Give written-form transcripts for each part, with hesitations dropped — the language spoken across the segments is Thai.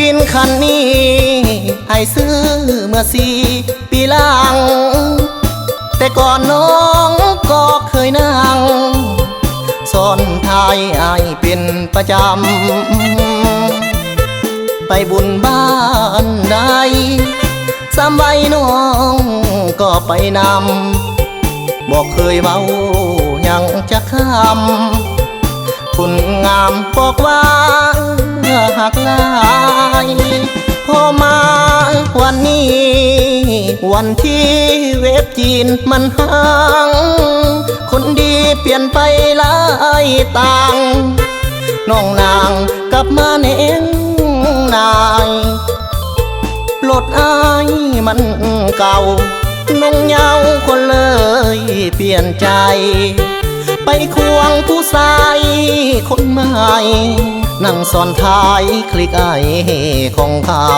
วินคันนี้ให้ซื้อเมื่อ4 ปีหลังแต่ก่อนน้องก็เคยนั่งซ้อนท้ายอายเป็นประจำไปบุญบ้านใดสามใบน้องก็ไปนำบอกเคยเมายังจะคำคุณงามบอกว่าหักลายพอมาวันนี้วันที่เว็บจีนมันห่างคนดีเปลี่ยนไปหลายต่างน้องนางกลับมาเน้นนายปลดอายมันเก่าน้องเยาคนเลยเปลี่ยนใจไปควงผู้ชายคนใหม่นั่งซ้อนท้ายคลิกไอของเขา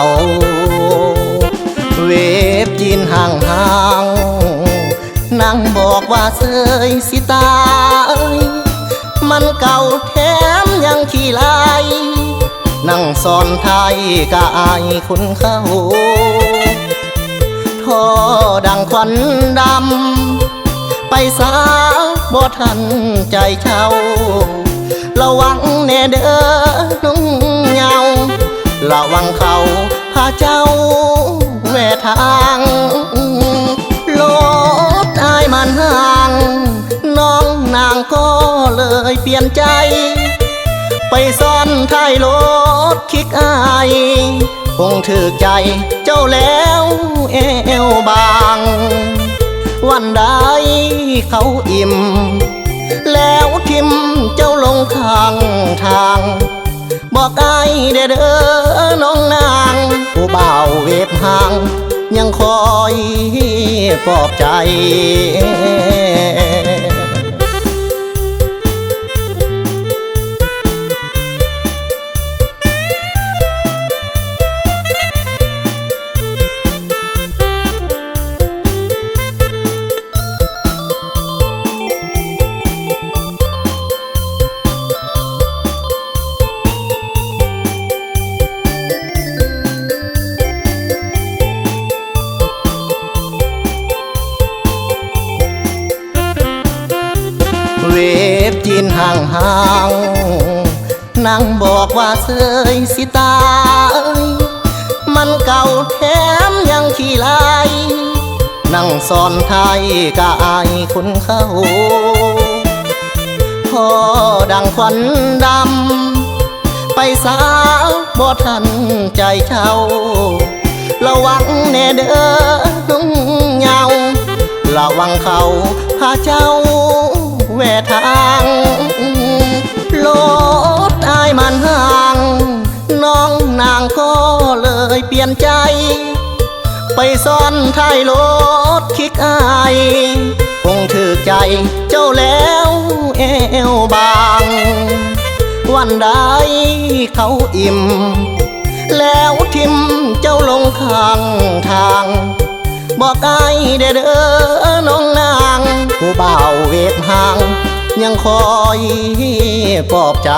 เวฟจีนห่างๆนั่งบอกว่าเสยสิตายมันเก่าแถมยังขี้ลายนั่งซ้อนท้ายกะอายคนเข้าท่อดังควันดำไปสาบ่ทันใจเช่าระวังแน่เด้อน้องเยาระวังเขาพาเจ้าแหวทางรถอายมันห่างน้องนางก็เลยเปลี่ยนใจไปซ่อนท้ายรถคิกอายคงถือใจเจ้าแล้วเอวบางวันใดเขาอิ่มแล้วทิมเจ้าลงข้างทางบอกไอ้เด้อน้องนางผู้บ่าวเวฟห่างยังคอยปลอบใจเวฟจีนห่างๆนั่งบอกว่าเสยสิตายมันเก่าแถมยังขี้ลายนั่งซ้อนท้ายกะอายคนเข้าพอดังควันดำไปสาบ่ทันใจเช่าระวังแน่เด้อน้องเยาระวังเขาพาเจ้าแหวทางรถอายมันห่างน้องนางก็เลยเปลี่ยนใจไปซ่อนท้ายรถคิกอายคงถือใจเจ้าแล้วเอวบางวันใดเขาอิ่มแล้วทิมเจ้าลงข้างทางบอกไอ้เด้อน้องนางผู้บ่าวเวฟห่างยังคอยปลอบใจ